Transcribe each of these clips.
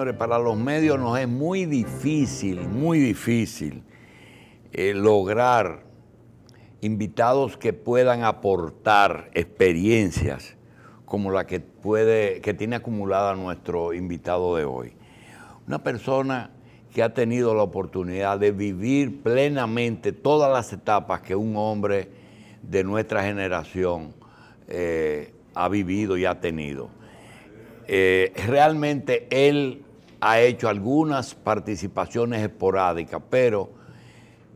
señores, para los medios nos es muy difícil lograr invitados que puedan aportar experiencias como la que tiene acumulada nuestro invitado de hoy. Una persona que ha tenido la oportunidad de vivir plenamente todas las etapas que un hombre de nuestra generación ha vivido y ha tenido. Realmente él ha hecho algunas participaciones esporádicas, pero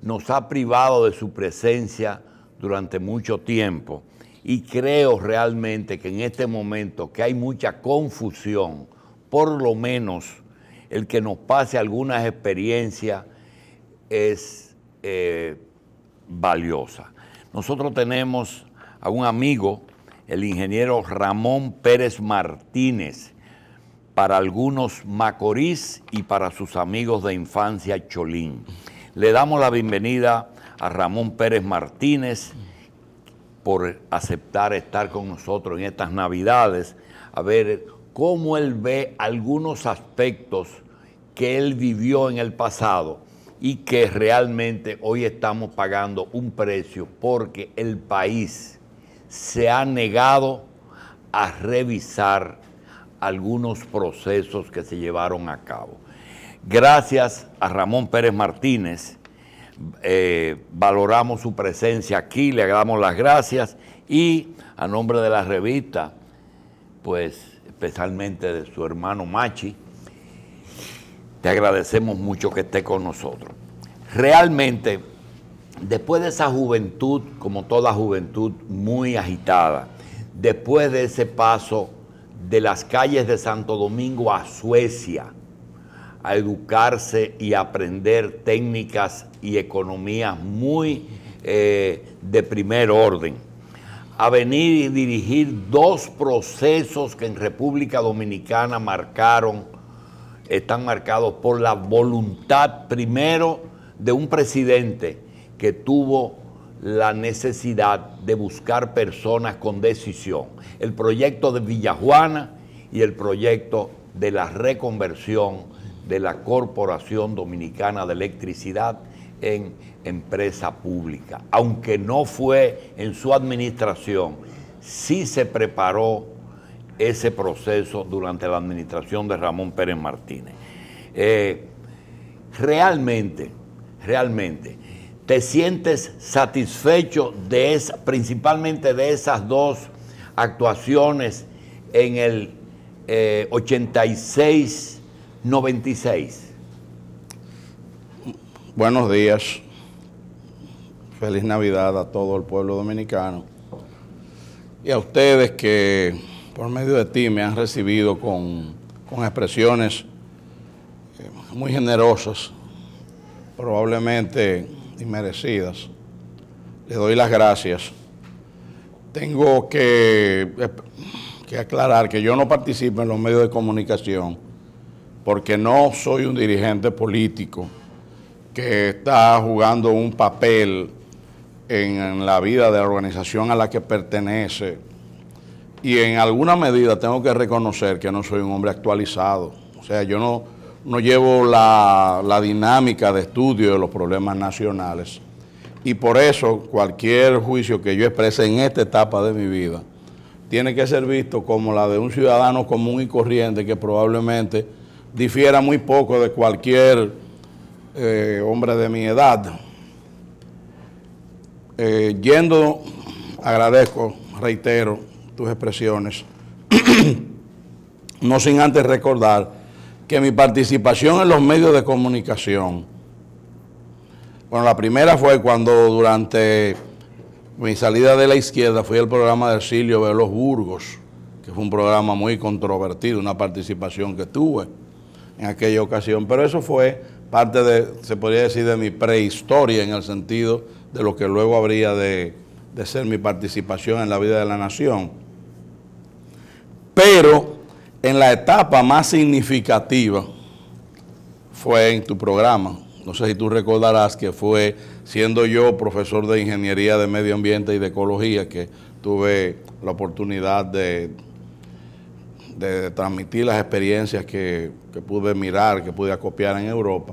nos ha privado de su presencia durante mucho tiempo. Y creo realmente que en este momento que hay mucha confusión, por lo menos el que nos pase algunas experiencias es valiosa. Nosotros tenemos a un amigo, el ingeniero Ramón Pérez Martínez, para algunos Macorís y para sus amigos de infancia Cholín. Le damos la bienvenida a Ramón Pérez Martínez por aceptar estar con nosotros en estas Navidades, a ver cómo él ve algunos aspectos que él vivió en el pasado y que realmente hoy estamos pagando un precio porque el país se ha negado a revisar algunos procesos que se llevaron a cabo. Gracias a Ramón Pérez Martínez, valoramos su presencia aquí, le damos las gracias y a nombre de la revista, pues especialmente de su hermano Machi, te agradecemos mucho que esté con nosotros. Realmente, después de esa juventud, como toda juventud, muy agitada, después de ese paso de las calles de Santo Domingo a Suecia, a educarse y aprender técnicas y economías muy de primer orden, a venir y dirigir dos procesos que en República Dominicana están marcados por la voluntad primero de un presidente que tuvo la necesidad de buscar personas con decisión. El proyecto de Villajuana y el proyecto de la reconversión de la Corporación Dominicana de Electricidad en empresa pública. Aunque no fue en su administración, sí se preparó ese proceso durante la administración de Ramón Pérez Martínez. Realmente, ¿te sientes satisfecho principalmente de esas dos actuaciones en el 86-96? Buenos días, feliz Navidad a todo el pueblo dominicano y a ustedes que por medio de ti me han recibido con expresiones muy generosas, probablemente inmerecidas. Les doy las gracias. Tengo que aclarar que yo no participo en los medios de comunicación porque no soy un dirigente político que está jugando un papel en la vida de la organización a la que pertenece, y en alguna medida tengo que reconocer que no soy un hombre actualizado. O sea, yo no llevo la dinámica de estudio de los problemas nacionales, y por eso cualquier juicio que yo exprese en esta etapa de mi vida tiene que ser visto como la de un ciudadano común y corriente que probablemente difiera muy poco de cualquier hombre de mi edad. Agradezco, reitero, tus expresiones, no sin antes recordar que mi participación en los medios de comunicación, bueno, la primera fue cuando durante mi salida de la izquierda fui al programa de Ercilio Veloz Burgos, que fue un programa muy controvertido, una participación que tuve en aquella ocasión, pero eso fue parte se podría decir, de mi prehistoria en el sentido de lo que luego habría de ser mi participación en la vida de la nación. Pero en la etapa más significativa fue en tu programa. No sé si tú recordarás que fue siendo yo profesor de Ingeniería de Medio Ambiente y de Ecología que tuve la oportunidad de de transmitir las experiencias que pude mirar, que pude acopiar en Europa.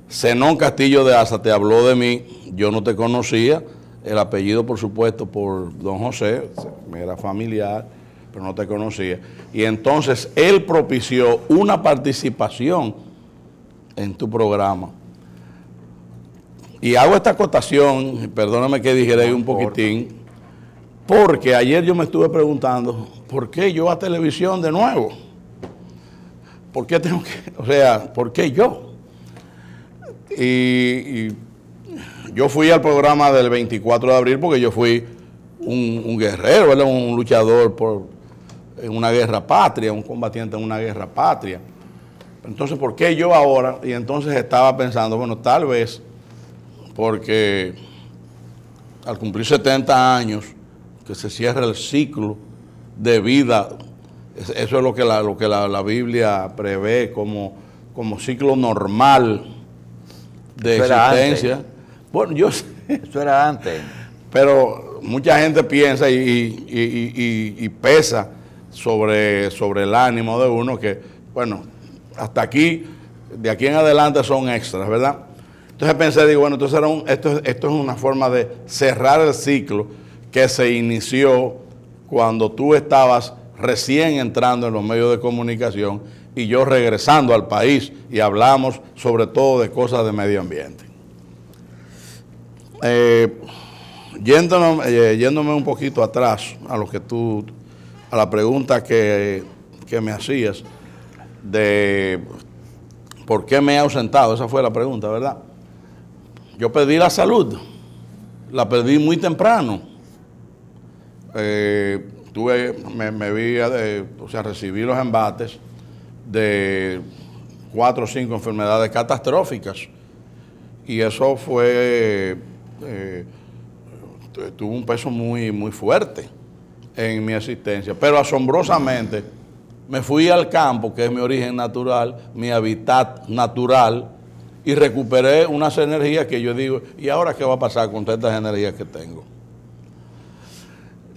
Zenón Castillo de Asa te habló de mí, yo no te conocía, el apellido por supuesto por don José, me era familiar, pero no te conocía. Y entonces él propició una participación en tu programa. Y hago esta acotación, perdóname que digeré un poquitín, porque ayer yo me estuve preguntando, ¿por qué yo a televisión de nuevo? ¿Por qué tengo que, o sea, por qué yo? Y yo fui al programa del 24 de abril porque yo fui un guerrero, ¿verdad? Un luchador en una guerra patria, un combatiente en una guerra patria. Entonces, ¿por qué yo ahora? Y entonces estaba pensando, bueno, tal vez porque al cumplir 70 años, que se cierra el ciclo de vida, eso es lo que la Biblia prevé como ciclo normal de existencia. Antes. Bueno, yo sé. Eso era antes. Pero mucha gente piensa y pesa sobre el ánimo de uno que, bueno, hasta aquí, de aquí en adelante son extras, ¿verdad? Entonces pensé, digo, bueno, entonces esto es una forma de cerrar el ciclo que se inició cuando tú estabas recién entrando en los medios de comunicación y yo regresando al país, y hablamos sobre todo de cosas de medio ambiente. Yéndome un poquito atrás a la pregunta que me hacías de por qué me he ausentado, esa fue la pregunta, ¿verdad? Yo perdí la salud, la perdí muy temprano. Recibí los embates de 4 o 5 enfermedades catastróficas y eso tuvo un peso muy, muy fuerte en mi existencia, pero asombrosamente me fui al campo, que es mi origen natural, mi hábitat natural, y recuperé unas energías que yo digo, ¿y ahora qué va a pasar con todas estas energías que tengo?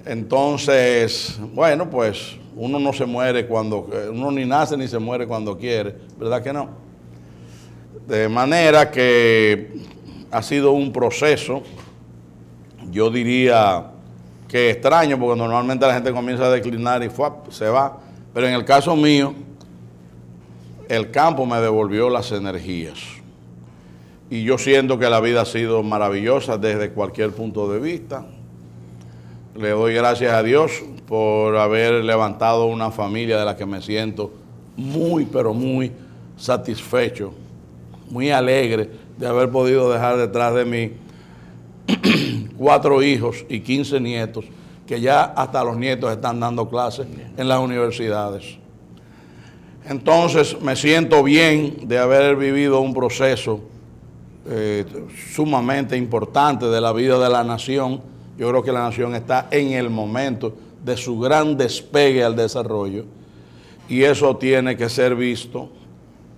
Entonces, bueno, pues uno no se muere uno ni nace ni se muere cuando quiere, ¿verdad que no? De manera que ha sido un proceso, yo diría que extraño, porque normalmente la gente comienza a declinar y se va, pero en el caso mío, el campo me devolvió las energías. Y yo siento que la vida ha sido maravillosa desde cualquier punto de vista. Le doy gracias a Dios por haber levantado una familia de la que me siento muy, pero muy satisfecho, muy alegre de haber podido dejar detrás de mí 4 hijos y 15 nietos, que ya hasta los nietos están dando clases en las universidades. Entonces me siento bien de haber vivido un proceso sumamente importante de la vida de la nación. Yo creo que la nación está en el momento de su gran despegue al desarrollo y eso tiene que ser visto,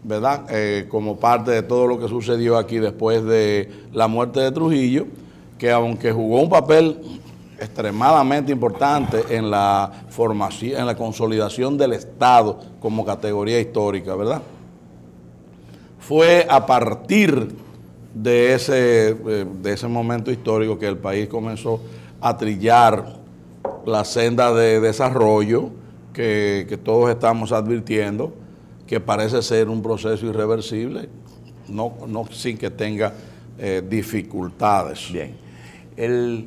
¿verdad? Como parte de todo lo que sucedió aquí después de la muerte de Trujillo, que aunque jugó un papel extremadamente importante en la formación, en la consolidación del Estado como categoría histórica, ¿verdad? Fue a partir de ese momento histórico que el país comenzó a trillar la senda de desarrollo que todos estamos advirtiendo, que parece ser un proceso irreversible, no sin que tenga dificultades. Bien. El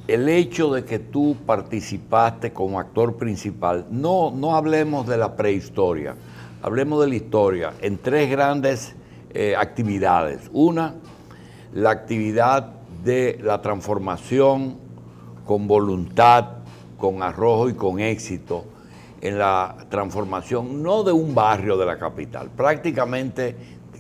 hecho de que tú participaste como actor principal, no hablemos de la prehistoria, hablemos de la historia, en 3 grandes actividades. Una, la actividad de la transformación con voluntad, con arrojo y con éxito, en la transformación no de un barrio de la capital, prácticamente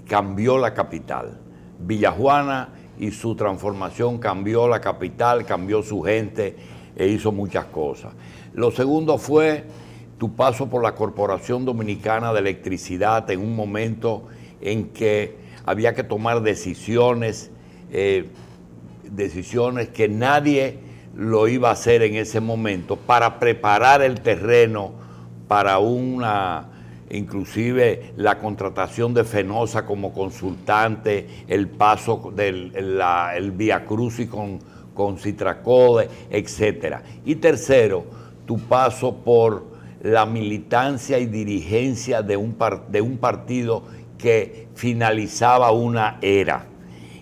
cambió la capital. Villajuana y su transformación cambió la capital, cambió su gente e hizo muchas cosas. Lo segundo fue tu paso por la Corporación Dominicana de Electricidad en un momento en que había que tomar decisiones que nadie lo iba a hacer en ese momento para preparar el terreno para inclusive la contratación de Fenosa como consultante, el paso el Vía Crucis con Citracode, etcétera. Y tercero, tu paso por la militancia y dirigencia de un partido que finalizaba una era.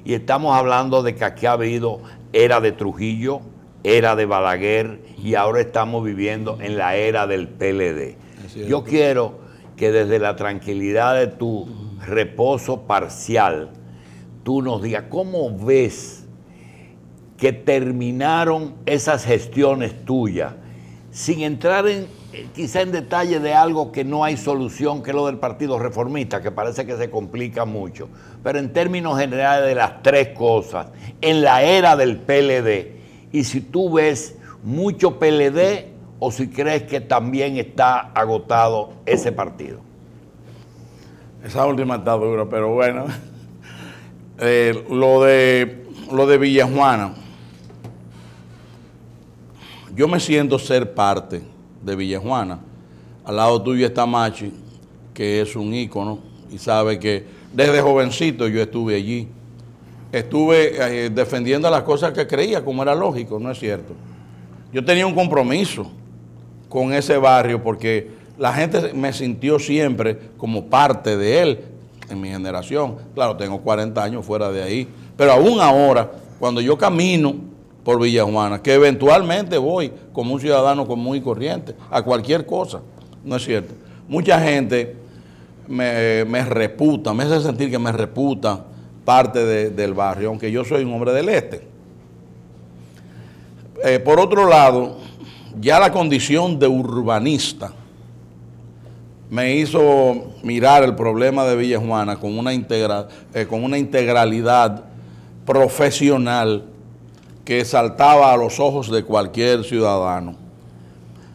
Y estamos hablando de que aquí ha habido era de Trujillo, era de Balaguer, y ahora estamos viviendo en la era del PLD. Yo quiero que desde la tranquilidad de tu reposo parcial, tú nos digas cómo ves que terminaron esas gestiones tuyas, sin entrar quizá en detalle de algo que no hay solución, que es lo del Partido Reformista, que parece que se complica mucho, pero en términos generales de las tres cosas, en la era del PLD, y si tú ves mucho PLD o si crees que también está agotado ese partido. Esa última está dura, pero bueno. Lo de Villajuana, yo me siento ser parte de Villajuana. Al lado tuyo está Machi, que es un ícono, y sabe que desde jovencito yo estuve allí. Estuve defendiendo las cosas que creía, como era lógico, ¿no es cierto? Yo tenía un compromiso con ese barrio porque la gente me sintió siempre como parte de él en mi generación. Claro, tengo 40 años fuera de ahí, pero aún ahora, cuando yo camino por Villajuana, que eventualmente voy como un ciudadano común y corriente a cualquier cosa, ¿no es cierto? Mucha gente me reputa, me hace sentir que me reputa parte del barrio, aunque yo soy un hombre del este. Por otro lado, ya la condición de urbanista me hizo mirar el problema de Villajuana con una integralidad profesional que saltaba a los ojos de cualquier ciudadano.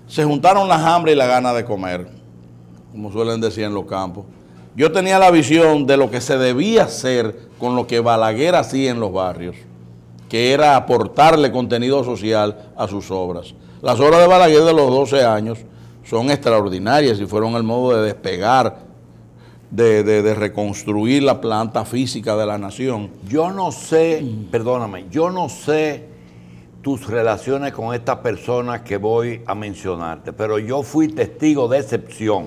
Se juntaron las hambre y la gana de comer, como suelen decir en los campos. Yo tenía la visión de lo que se debía hacer con lo que Balaguer hacía en los barrios, que era aportarle contenido social a sus obras. Las obras de Balaguer de los 12 años son extraordinarias y fueron el modo de despegar, de reconstruir la planta física de la nación. Yo no sé, perdóname, yo no sé tus relaciones con estas personas que voy a mencionarte, pero yo fui testigo de excepción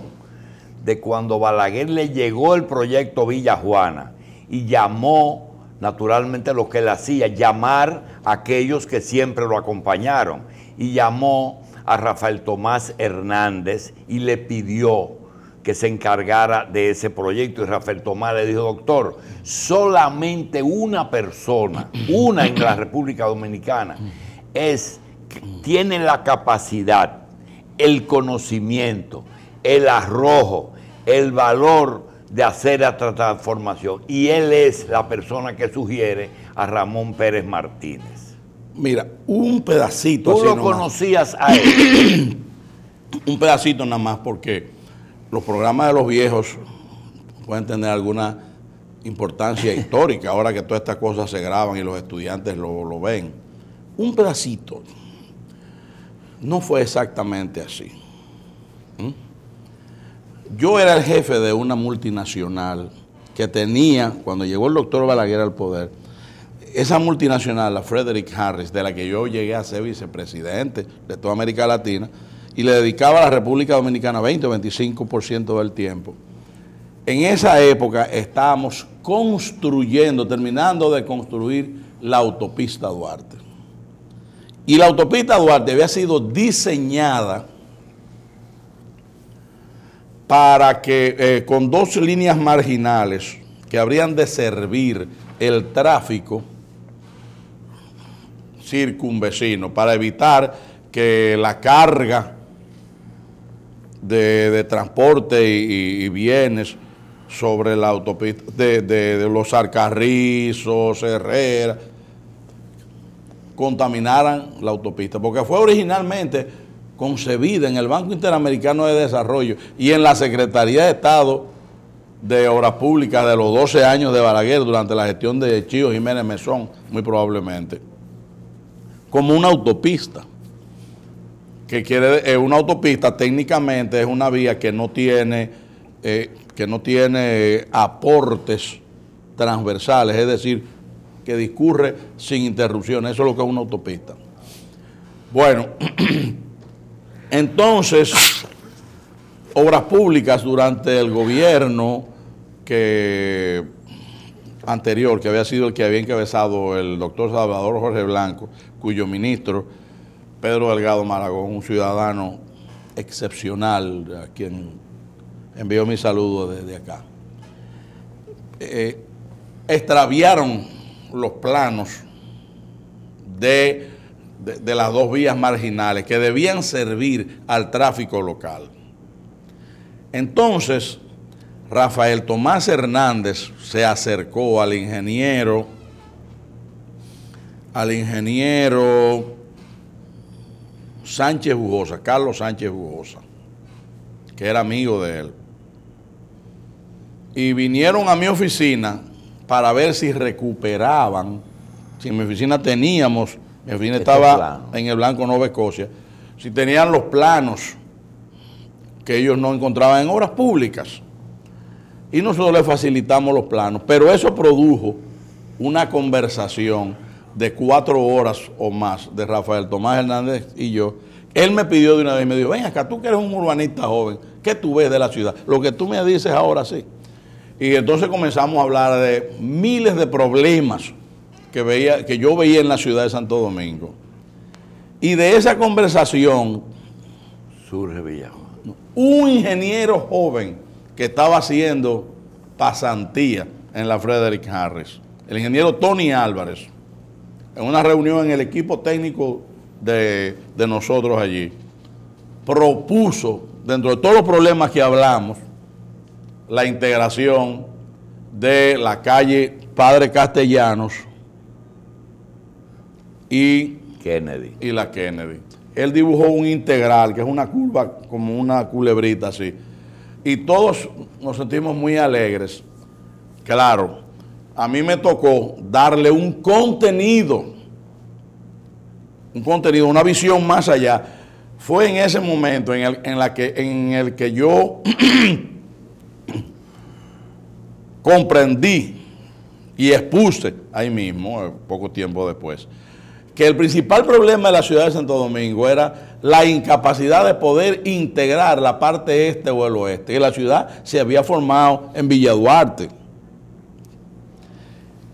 de cuando Balaguer le llegó el proyecto Villajuana y llamó, naturalmente lo que él hacía, llamar a aquellos que siempre lo acompañaron, y llamó a Rafael Tomás Hernández y le pidió que se encargara de ese proyecto, y Rafael Tomás le dijo: doctor, solamente una persona, una en la República Dominicana, tiene la capacidad, el conocimiento, el arrojo, el valor de hacer esta transformación, y él es la persona que sugiere a Ramón Pérez Martínez. Mira, un pedacito. ¿Tú lo conocías a él? Un pedacito nada más, porque los programas de los viejos pueden tener alguna importancia histórica, ahora que todas estas cosas se graban y los estudiantes lo ven. Un pedacito. No fue exactamente así. Yo era el jefe de una multinacional que tenía, cuando llegó el doctor Balaguer al poder, esa multinacional, la Frederick Harris, de la que yo llegué a ser vicepresidente de toda América Latina, y le dedicaba a la República Dominicana 20 o 25% del tiempo. En esa época estábamos terminando de construir la autopista Duarte. Y la autopista Duarte había sido diseñada para que con dos líneas marginales que habrían de servir el tráfico circunvecino, para evitar que la carga de transporte y bienes sobre la autopista, de los Alcarrizos, Herrera, contaminaran la autopista, porque fue originalmente concebida en el Banco Interamericano de Desarrollo y en la Secretaría de Estado de Obras Públicas de los 12 años de Balaguer, durante la gestión de Chío Jiménez Mesón, muy probablemente, como una autopista que quiere una autopista técnicamente es una vía que no tiene aportes transversales, es decir, que discurre sin interrupciones. Eso es lo que es una autopista. Bueno, entonces, Obras Públicas durante el gobierno anterior, que había sido el que había encabezado el doctor Salvador Jorge Blanco, cuyo ministro, Pedro Delgado Maragón, un ciudadano excepcional, a quien envío mi saludo desde acá, extraviaron los planos de las dos vías marginales que debían servir al tráfico local. Entonces, Rafael Tomás Hernández se acercó al ingeniero Sánchez Bujosa, Carlos Sánchez Bujosa, que era amigo de él, y vinieron a mi oficina para ver si recuperaban, si en mi oficina teníamos, mi oficina estaba en el Blanco Nueva Escocia, si tenían los planos que ellos no encontraban en Obras Públicas. Y nosotros le facilitamos los planos, pero eso produjo una conversación de 4 horas o más de Rafael Tomás Hernández y yo. Él me pidió de una vez, me dijo, ven acá, tú que eres un urbanista joven, ¿qué tú ves de la ciudad? Lo que tú me dices ahora sí. Y entonces comenzamos a hablar de miles de problemas que yo veía en la ciudad de Santo Domingo. Y de esa conversación surge Villajuana. Un ingeniero joven que estaba haciendo pasantía en la Frederick Harris, el ingeniero Tony Álvarez, en una reunión en el equipo técnico de nosotros allí, propuso, dentro de todos los problemas que hablamos, la integración de la calle Padre Castellanos y la Kennedy. Él dibujó un integral, que es una curva como una culebrita así. Y todos nos sentimos muy alegres. Claro, a mí me tocó darle un contenido, una visión más allá. Fue en ese momento en el que yo comprendí y expuse ahí mismo, poco tiempo después, que el principal problema de la ciudad de Santo Domingo era la incapacidad de poder integrar la parte este o el oeste. Y la ciudad se había formado en Villa Duarte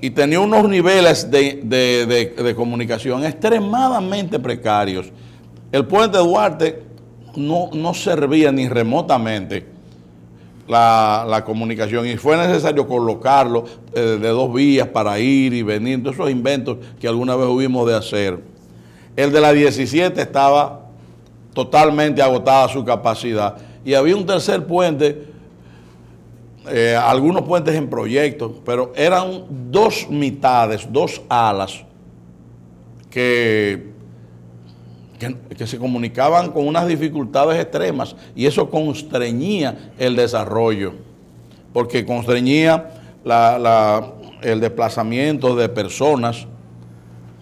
y tenía unos niveles de comunicación extremadamente precarios. El puente Duarte no servía ni remotamente la comunicación, y fue necesario colocarlo de 2 vías para ir y venir, todos esos inventos que alguna vez hubimos de hacer. El de la 17 estaba totalmente agotada su capacidad, y había un tercer puente, algunos puentes en proyecto, pero eran 2 mitades, 2 alas que se comunicaban con unas dificultades extremas, y eso constreñía el desarrollo, porque constreñía el desplazamiento de personas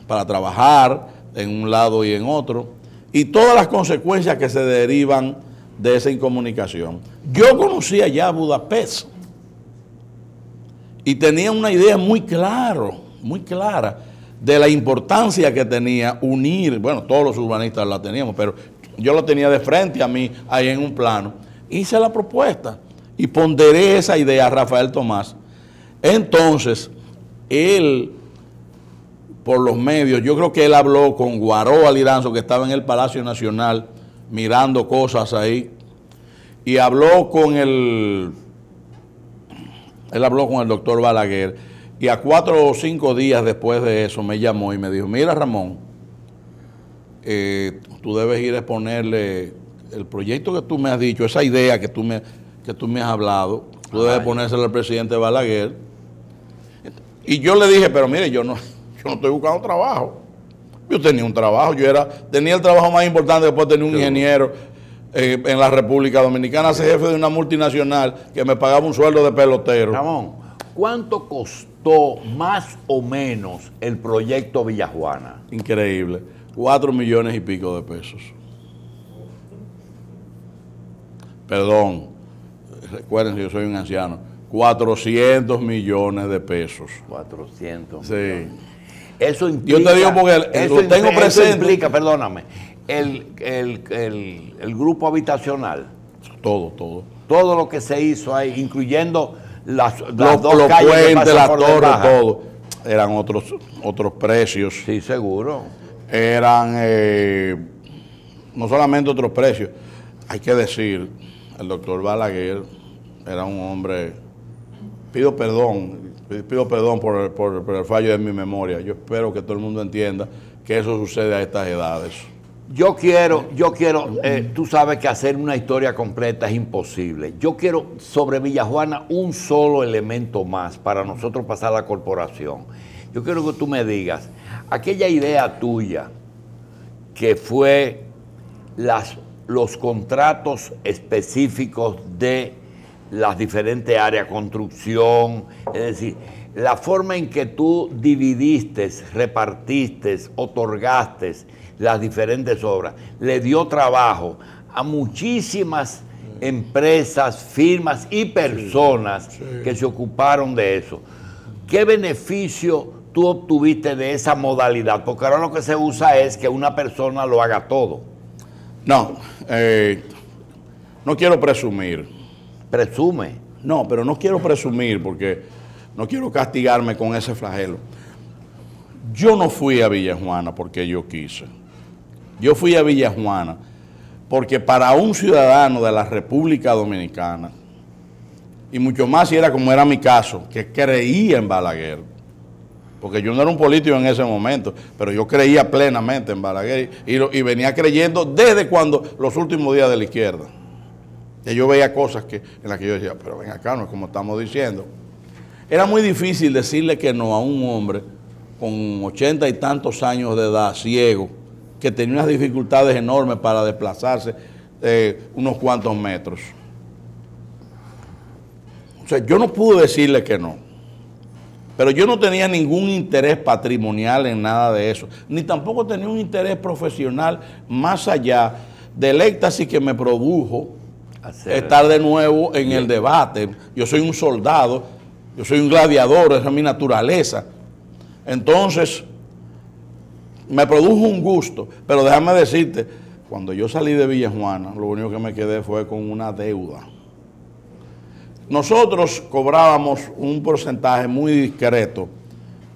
para trabajar en un lado y en otro, y todas las consecuencias que se derivan de esa incomunicación. Yo conocía ya Budapest y tenía una idea muy clara de la importancia que tenía unir, bueno, todos los urbanistas la teníamos, pero yo lo tenía de frente a mí, ahí en un plano. Hice la propuesta y ponderé esa idea a Rafael Tomás. Entonces, él, por los medios, yo creo que él habló con Guaró Aliranzo, que estaba en el Palacio Nacional mirando cosas ahí, y habló con él habló con el doctor Balaguer. Y a 4 o 5 días después de eso me llamó y me dijo, mira Ramón, tú debes ir a exponerle el proyecto que tú me has dicho, esa idea que tú me has hablado, tú debes ponérselo al presidente Balaguer. Y yo le dije, pero mire, yo no estoy buscando trabajo. Yo tenía un trabajo, tenía el trabajo más importante después de tener un ingeniero en la República Dominicana, ser jefe de una multinacional que me pagaba un sueldo de pelotero. Ramón, ¿cuánto costó más o menos el proyecto Villajuana? Increíble, 4 millones y pico de pesos. perdón, recuerden que yo soy un anciano, 400 millones de pesos. 400 Sí. millones. Eso implica, yo te digo porque lo tengo presente. Eso implica, perdóname, el grupo habitacional. Todo lo que se hizo ahí, incluyendo las dos los calles puentes, las torres, todo. Eran otros precios. Sí, seguro. Eran no solamente otros precios, hay que decir, el doctor Balaguer era un hombre, pido perdón por el fallo de mi memoria. Yo espero que todo el mundo entienda que eso sucede a estas edades. Yo quiero, tú sabes que hacer una historia completa es imposible. Yo quiero sobre Villajuana un solo elemento más para nosotros pasar a la corporación. Yo quiero que tú me digas, aquella idea tuya que fue los contratos específicos de las diferentes áreas, construcción, es decir, la forma en que tú dividiste, repartiste, otorgaste las diferentes obras, le dio trabajo a muchísimas empresas, firmas y personas que se ocuparon de eso. ¿Qué beneficio tú obtuviste de esa modalidad? Porque ahora lo que se usa es que una persona lo haga todo. No, no quiero presumir. Presume. No, pero no quiero presumir porque no quiero castigarme con ese flagelo. Yo no fui a Villajuana porque yo quise. Yo fui a Villajuana porque para un ciudadano de la República Dominicana, y mucho más si era como era mi caso, que creía en Balaguer, porque yo no era un político en ese momento, pero yo creía plenamente en Balaguer y venía creyendo desde cuando los últimos días de la izquierda. Y yo veía cosas en las que yo decía, pero ven acá, no es como estamos diciendo. Era muy difícil decirle que no a un hombre con 80 y tantos años de edad, ciego, que tenía unas dificultades enormes para desplazarse unos cuantos metros. O sea, yo no pude decirle que no. Pero yo no tenía ningún interés patrimonial en nada de eso, ni tampoco tenía un interés profesional más allá del éxtasis que me produjo estar de nuevo en el debate. Yo soy un soldado, yo soy un gladiador, esa es mi naturaleza. Entonces, me produjo un gusto, pero déjame decirte, cuando yo salí de Villajuana, lo único que me quedé fue con una deuda. Nosotros cobrábamos un porcentaje muy discreto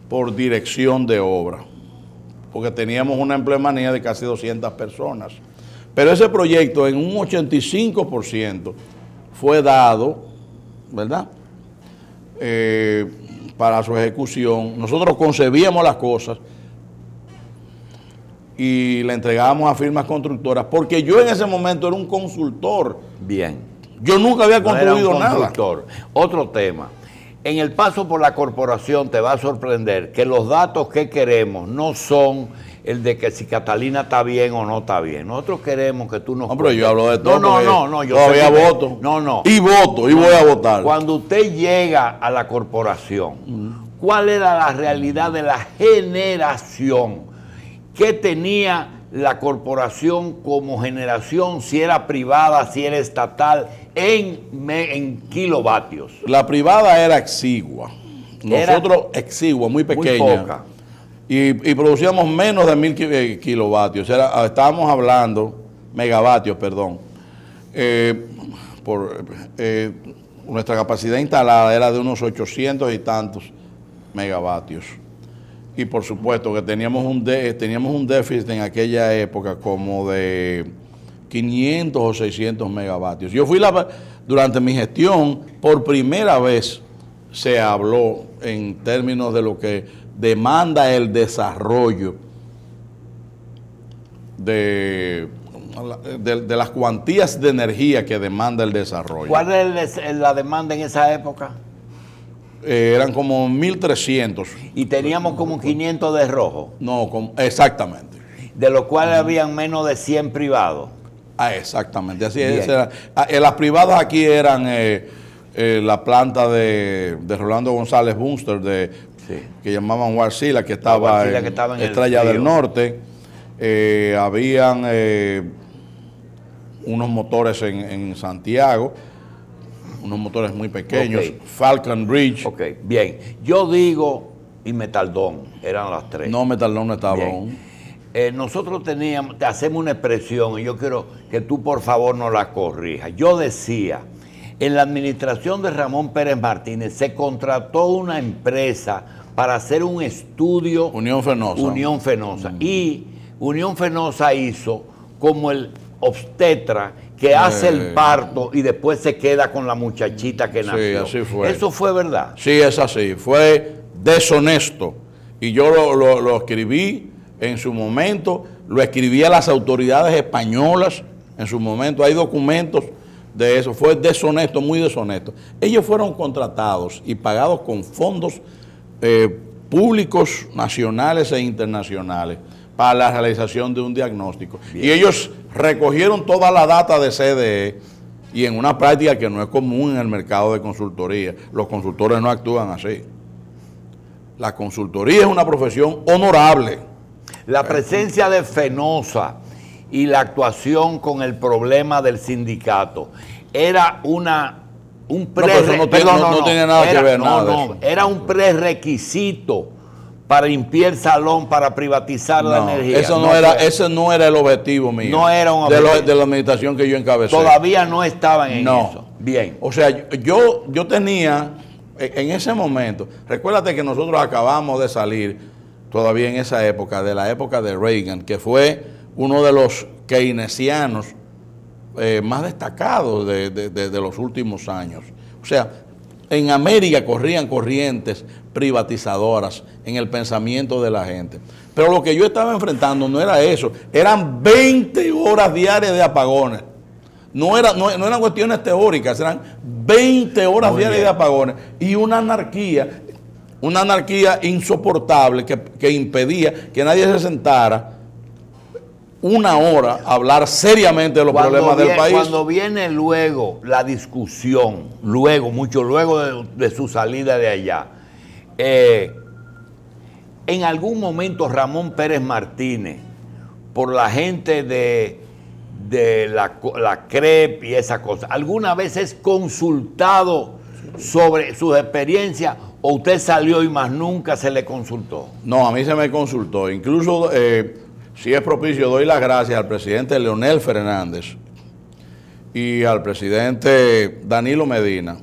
por dirección de obra, porque teníamos una empleomanía de casi 200 personas. Pero ese proyecto en un 85% fue dado, ¿verdad?, para su ejecución. Nosotros concebíamos las cosas y le entregábamos a firmas constructoras, porque yo en ese momento era un consultor. Bien. Yo nunca había construido nada. Otro tema. En el paso por la corporación te va a sorprender que los datos que queremos no son el de que si Catalina está bien o no está bien. Nosotros queremos que tú nos... No, pero yo hablo de todo. No. Yo todavía voto. No. Y voto, y voy a votar. Cuando usted llega a la corporación, ¿cuál era la realidad de la generación? ¿Qué tenía la corporación como generación, si era privada, si era estatal, en kilovatios? La privada era exigua. Nosotros exigua, muy pequeña. Muy poca. Y producíamos menos de 1000 kilovatios. Estábamos hablando, megavatios, perdón. Nuestra capacidad instalada era de unos 800 y tantos megavatios. Y por supuesto que teníamos un déficit en aquella época como de 500 o 600 megavatios. Yo fui durante mi gestión, por primera vez se habló en términos de lo que demanda el desarrollo de las cuantías de energía que demanda el desarrollo. ¿Cuál es la demanda en esa época? Eran como 1300. Y teníamos como 500 de rojo. No, exactamente. De los cuales habían menos de 100 privados. Exactamente. Así es. Las privadas aquí eran la planta de Rolando González Bunster, que llamaban Huarcila, que estaba en Estrella del Norte. Habían unos motores en Santiago, unos motores muy pequeños, Ok. Falcon Ridge. Ok, bien. Yo digo, y Metaldón, eran las tres. No, Metaldón no estaba Bien. aún. Nosotros te hacemos una expresión y yo quiero que tú por favor nos la corrijas. Yo decía, en la administración de Ramón Pérez Martínez se contrató una empresa para hacer un estudio. Unión Fenosa. Unión Fenosa. Y Unión Fenosa hizo como el obstetra que hace el parto y después se queda con la muchachita que nació. así fue. ¿Eso fue verdad? Sí, es así. Fue deshonesto. Y yo lo escribí en su momento, lo escribí a las autoridades españolas en su momento. Hay documentos de eso. Fue deshonesto, muy deshonesto. Ellos fueron contratados y pagados con fondos públicos, nacionales e internacionales para la realización de un diagnóstico. Bien. Y ellos recogieron toda la data de CDE y en una práctica que no es común en el mercado de consultoría. Los consultores no actúan así. La consultoría es una profesión honorable. La presencia de Fenosa y la actuación con el problema del sindicato era un no tiene nada que ver. Era un prerequisito para limpiar el salón, para privatizar la energía. Ese no era el objetivo mío. No era un objetivo. De la administración que yo encabecé. Todavía no estaban en eso. Bien. O sea, yo tenía, en ese momento, recuérdate que nosotros acabamos de salir, todavía en esa época, de la época de Reagan, que fue uno de los keynesianos más destacados de los últimos años. O sea, en América corrían corrientes privatizadoras en el pensamiento de la gente. Pero lo que yo estaba enfrentando no era eso, eran 20 horas diarias de apagones. No eran cuestiones teóricas, eran 20 horas diarias de apagones y una anarquía insoportable que impedía que nadie se sentara una hora a hablar seriamente de los problemas del país. Cuando viene luego la discusión, mucho luego de su salida de allá, en algún momento Ramón Pérez Martínez, por la gente de la CREP y esa cosa, ¿alguna vez es consultado sobre sus experiencias o usted salió y más nunca se le consultó? No, a mí se me consultó. Incluso, si es propicio, doy las gracias al presidente Leonel Fernández y al presidente Danilo Medina,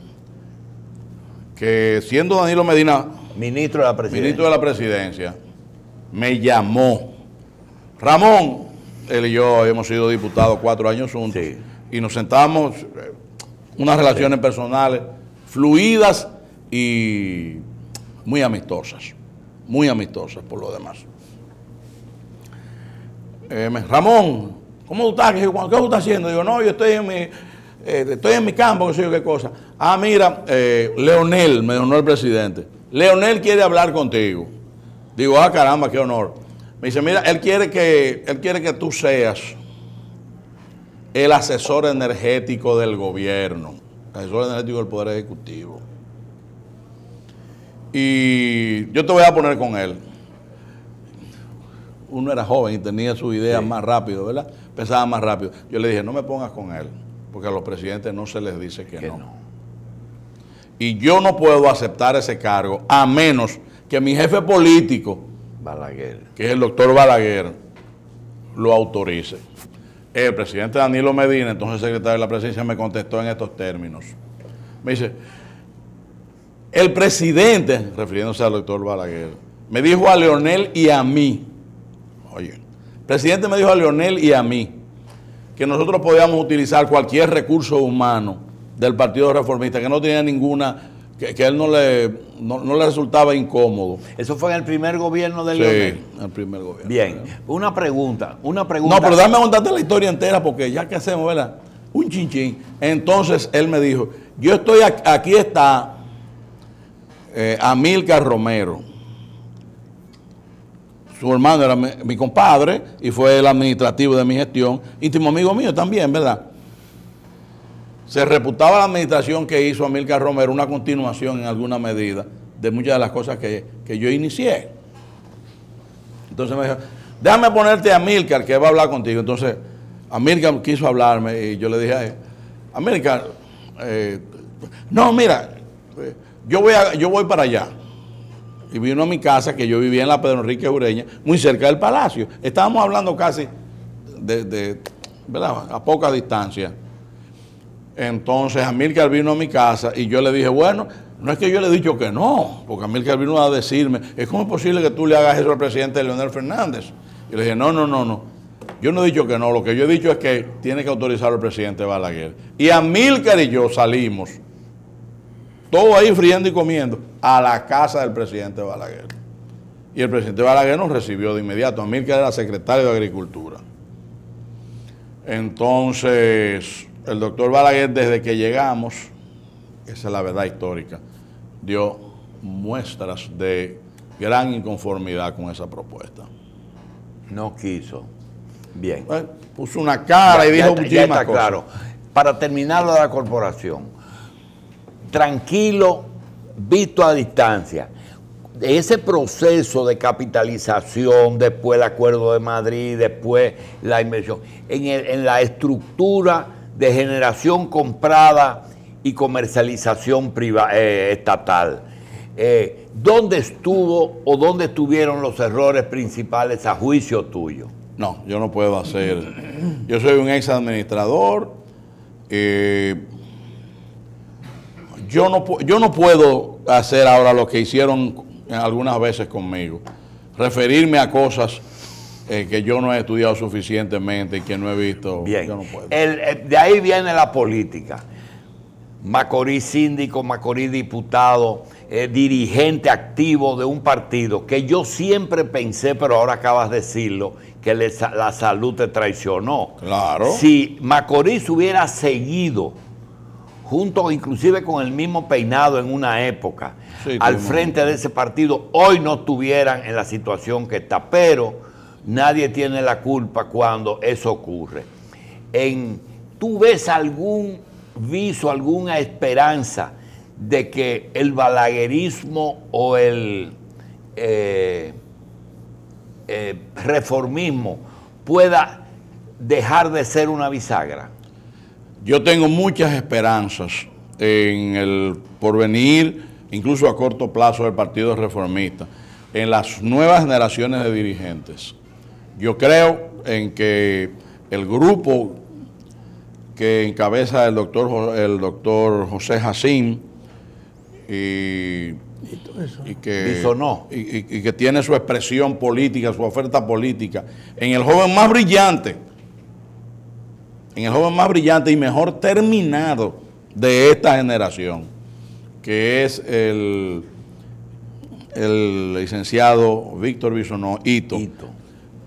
que siendo Danilo Medina ministro de la presidencia, me llamó. Ramón, él y yo hemos sido diputados 4 años juntos, sí, y nos sentamos, unas relaciones personales fluidas y muy amistosas por lo demás. Ramón, ¿cómo tú estás? ¿Qué tú estás haciendo? Digo, no, yo estoy en mi campo, qué sé yo qué cosa. Ah, mira, Leonel, me honró el presidente. Leonel quiere hablar contigo. Digo, ah, caramba, qué honor. Me dice, mira, él quiere que tú seas el asesor energético del gobierno, asesor energético del Poder Ejecutivo. Y yo te voy a poner con él. Uno era joven y tenía sus ideas más rápido, ¿verdad? Pensaba más rápido. Yo le dije, no me pongas con él, porque a los presidentes no se les dice que no. Y yo no puedo aceptar ese cargo a menos que mi jefe político, Balaguer, que es el doctor Balaguer, lo autorice. El presidente Danilo Medina, entonces secretario de la presidencia, me contestó en estos términos. Me dice, el presidente, refiriéndose al doctor Balaguer, me dijo a Leonel y a mí, oye, el presidente me dijo a Leonel y a mí que nosotros podíamos utilizar cualquier recurso humano del Partido Reformista, que no tenía ninguna, que a él no le resultaba incómodo. ¿Eso fue en el primer gobierno de Leonel? Sí, en el primer gobierno. Bien, una pregunta. No, pero dame contarte la historia entera, porque ya que hacemos, ¿verdad? Un chinchín. Entonces él me dijo, yo estoy aquí está Amílcar Romero. Su hermano era mi compadre y fue el administrativo de mi gestión, íntimo amigo mío también, ¿verdad? Se reputaba la administración que hizo Amílcar Romero una continuación en alguna medida de muchas de las cosas que yo inicié. Entonces me dijo, déjame ponerte a Amílcar que va a hablar contigo. Entonces Amílcar quiso hablarme y yo le dije a él, Amílcar, no, mira, yo voy para allá. Y vino a mi casa, que yo vivía en la Pedro Enrique Ureña, muy cerca del palacio. Estábamos hablando casi ¿verdad?, a poca distancia. Entonces Amílcar vino a mi casa y yo le dije, bueno, no es que yo le he dicho que no, porque Amílcar vino a decirme, ¿cómo es posible que tú le hagas eso al presidente Leonel Fernández? Y le dije, no. Yo no he dicho que no, lo que yo he dicho es que tiene que autorizar al presidente Balaguer. Y Amílcar y yo salimos, todos ahí friendo y comiendo, a la casa del presidente Balaguer. Y el presidente Balaguer nos recibió de inmediato. Amílcar era secretario de Agricultura. Entonces, el doctor Balaguer, desde que llegamos, esa es la verdad histórica, dio muestras de gran inconformidad con esa propuesta. No quiso. Bien. Puso una cara y dijo muchísimas cosas. Claro. Para terminar lo de la corporación, tranquilo, visto a distancia, ese proceso de capitalización, después el Acuerdo de Madrid, después la inversión, en la estructura de generación comprada y comercialización estatal, ¿dónde estuvo o dónde estuvieron los errores principales a juicio tuyo? No, yo no puedo hacer. Yo soy un ex administrador. Yo no puedo hacer ahora lo que hicieron algunas veces conmigo. Referirme a cosas que yo no he estudiado suficientemente y que no he visto. Bien. Yo no puedo. De ahí viene la política. Macorís síndico, Macorís diputado, dirigente activo de un partido que yo siempre pensé, pero ahora acabas de decirlo, que la salud te traicionó. Claro. Si Macorís hubiera seguido, junto inclusive con el mismo peinado en una época, sí, al frente de ese partido, hoy no estuvieran en la situación que está, pero nadie tiene la culpa cuando eso ocurre. ¿Tú ves algún viso, alguna esperanza de que el balaguerismo o el reformismo pueda dejar de ser una bisagra? Yo tengo muchas esperanzas en el porvenir, incluso a corto plazo, del Partido Reformista, en las nuevas generaciones de dirigentes. Yo creo en que el grupo que encabeza el doctor José Jacín y que tiene su expresión política, su oferta política, en el joven más brillante, y mejor terminado de esta generación, que es el licenciado Víctor Bisonó Hito,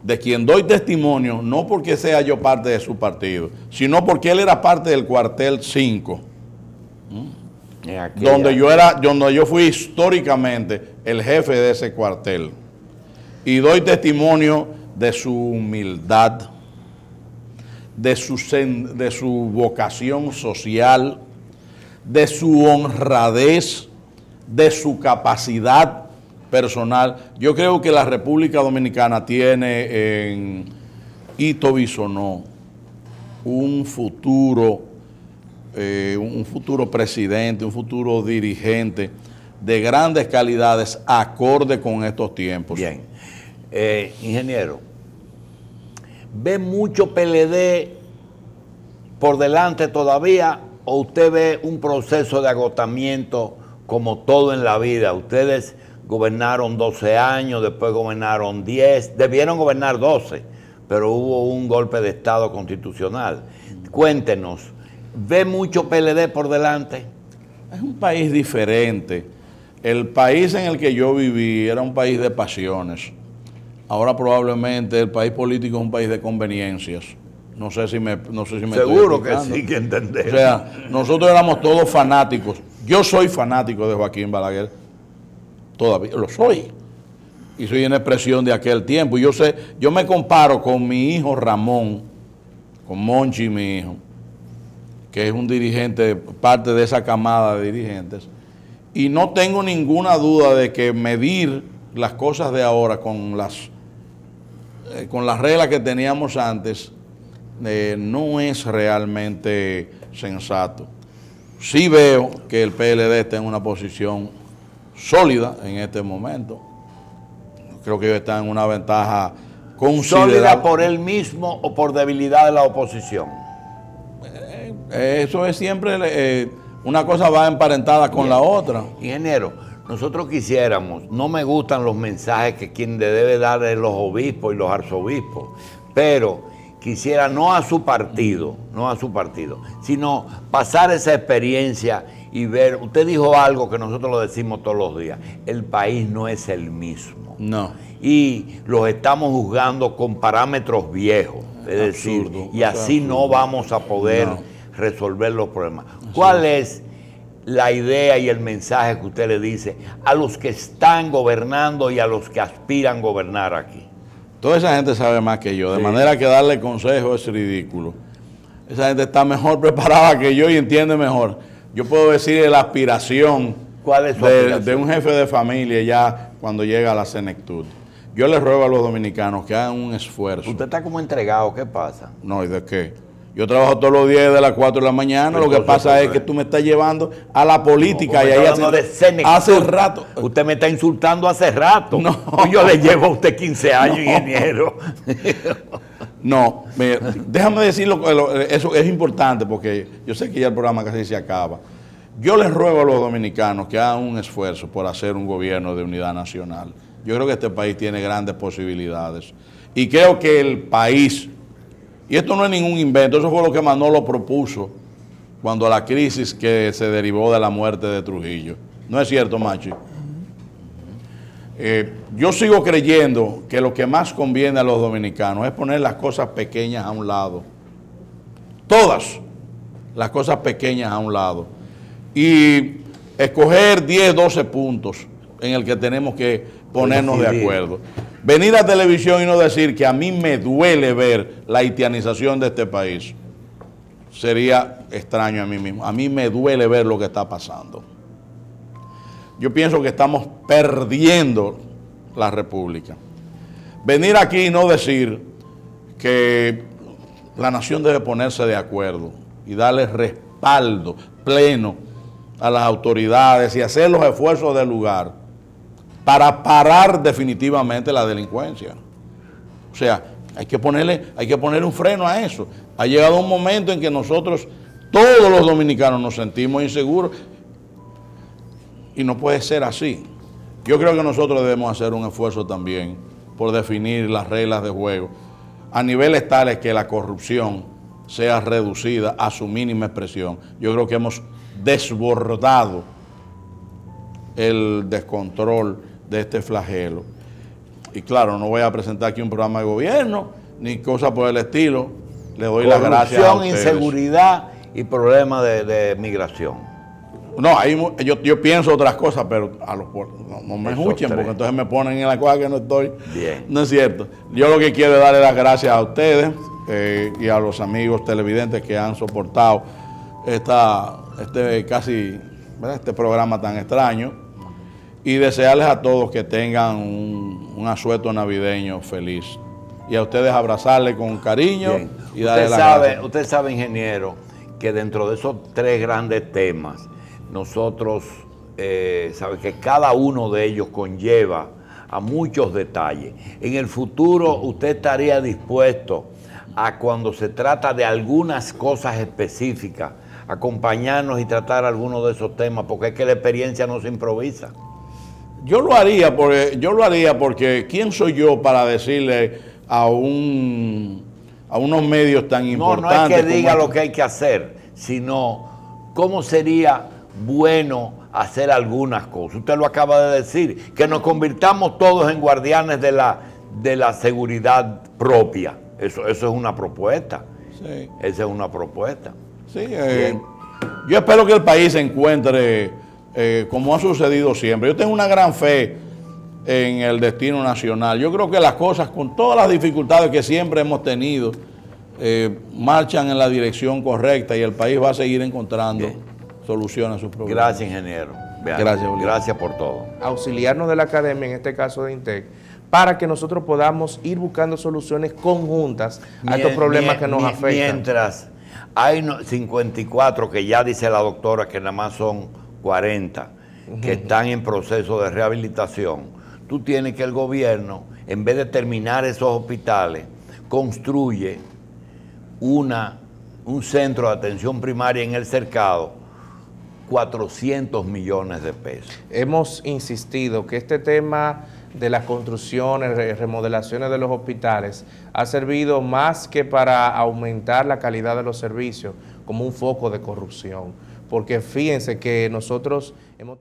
de quien doy testimonio, no porque sea yo parte de su partido, sino porque él era parte del cuartel 5, donde yo fui históricamente el jefe de ese cuartel. Y doy testimonio de su humildad, de su vocación social, de su honradez, de su capacidad personal. Yo creo que la República Dominicana tiene en Hito Bisonó un futuro presidente, un futuro dirigente de grandes calidades acorde con estos tiempos. Bien. Ingeniero, ¿ve mucho PLD por delante todavía o usted ve un proceso de agotamiento como todo en la vida? Ustedes gobernaron 12 años, después gobernaron 10, debieron gobernar 12, pero hubo un golpe de Estado constitucional. Cuéntenos, ¿ve mucho PLD por delante? Es un país diferente. El país en el que yo viví era un país de pasiones. Ahora probablemente el país político es un país de conveniencias. No sé si me seguro que sí, que entender. O sea, nosotros éramos todos fanáticos. Yo soy fanático de Joaquín Balaguer. Todavía lo soy. Y soy en expresión de aquel tiempo. Y yo me comparo con mi hijo Ramón, con Monchi, mi hijo, que es un dirigente, parte de esa camada de dirigentes. Y no tengo ninguna duda de que medir las cosas de ahora con las reglas que teníamos antes, no es realmente sensato. Sí veo que el PLD está en una posición sólida en este momento. Creo que ellos están en una ventaja considerable. ¿Sólida por él mismo o por debilidad de la oposición? Eso es siempre, una cosa va emparentada con la otra. Ingeniero, nosotros quisiéramos, no me gustan los mensajes que quien debe dar es los obispos y los arzobispos, pero quisiera no a su partido, sino pasar esa experiencia y ver. Usted dijo algo que nosotros lo decimos todos los días: el país no es el mismo. No. Y los estamos juzgando con parámetros viejos, es decir, absurdo, y así no vamos a poder resolver los problemas. ¿Cuál es la idea y el mensaje que usted le dice a los que están gobernando y a los que aspiran a gobernar aquí? Toda esa gente sabe más que yo, de manera que darle consejo es ridículo. Esa gente está mejor preparada que yo y entiende mejor. Yo puedo decir la aspiración, ¿cuál es su aspiración? De un jefe de familia ya cuando llega a la senectud. Yo les ruego a los dominicanos que hagan un esfuerzo. Usted está como entregado, ¿qué pasa? No, ¿y de qué? Yo trabajo todos los días de las 4 de la mañana. Lo que pasa es que tú me estás llevando a la política y ahí hace rato. Usted me está insultando hace rato. No. Yo le llevo a usted 15 años, ingeniero. No, déjame decirlo, eso es importante porque yo sé que ya el programa casi se acaba. Yo les ruego a los dominicanos que hagan un esfuerzo por hacer un gobierno de unidad nacional. Yo creo que este país tiene grandes posibilidades. Y creo que el país, y esto no es ningún invento, eso fue lo que Manolo propuso cuando la crisis que se derivó de la muerte de Trujillo. ¿No es cierto, Machi? Yo sigo creyendo que lo que más conviene a los dominicanos es poner las cosas pequeñas a un lado. Todas las cosas pequeñas a un lado. Y escoger 10, 12 puntos en el que tenemos que ponernos de acuerdo. Venir a televisión y no decir que a mí me duele ver la haitianización de este país sería extraño a mí mismo. A mí me duele ver lo que está pasando. Yo pienso que estamos perdiendo la República. Venir aquí y no decir que la nación debe ponerse de acuerdo y darle respaldo pleno a las autoridades y hacer los esfuerzos del lugar para parar definitivamente la delincuencia. O sea, hay que ponerle un freno a eso. Ha llegado un momento en que nosotros, todos los dominicanos, nos sentimos inseguros y no puede ser así. Yo creo que nosotros debemos hacer un esfuerzo también por definir las reglas de juego a niveles tales que la corrupción sea reducida a su mínima expresión. Yo creo que hemos desbordado el descontrol de este flagelo. Y claro, no voy a presentar aquí un programa de gobierno ni cosas por el estilo. Le doy las gracias a ustedes. Corrupción, inseguridad y problemas de migración. No, yo pienso otras cosas, pero no me escuchen porque entonces me ponen en la cosa que no estoy. Bien. No es cierto. Yo lo que quiero es darle las gracias a ustedes y a los amigos televidentes que han soportado este programa tan extraño, y desearles a todos que tengan un asueto navideño feliz. Y a ustedes abrazarles con cariño. Bien. Y darles las gracias. Usted sabe, ingeniero, que dentro de esos 3 grandes temas, nosotros sabe que cada uno de ellos conlleva a muchos detalles. En el futuro usted estaría dispuesto a, cuando se trata de algunas cosas específicas, acompañarnos y tratar algunos de esos temas, porque es que la experiencia no se improvisa. Yo lo haría porque ¿quién soy yo para decirle a unos medios tan importantes? No es que diga lo que hay que hacer, sino cómo sería bueno hacer algunas cosas. Usted lo acaba de decir, que nos convirtamos todos en guardianes de la seguridad propia. Eso es una propuesta. Sí. Esa es una propuesta. Sí, yo espero que el país se encuentre como ha sucedido siempre. Yo tengo una gran fe en el destino nacional. Yo creo que las cosas, con todas las dificultades que siempre hemos tenido, marchan en la dirección correcta y el país va a seguir encontrando soluciones a sus problemas. Gracias, ingeniero. Gracias, Bolívar. Gracias por todo. Auxiliarnos de la academia, en este caso de INTEC, para que nosotros podamos ir buscando soluciones conjuntas a estos problemas que nos afectan. Mientras hay 54, que ya dice la doctora que nada más son 40, que están en proceso de rehabilitación, tú tienes que el gobierno, en vez de terminar esos hospitales, construye un centro de atención primaria en el Cercado, 400 millones de pesos. Hemos insistido que este tema de las construcciones, remodelaciones de los hospitales ha servido más que para aumentar la calidad de los servicios, como un foco de corrupción. Porque fíjense que nosotros hemos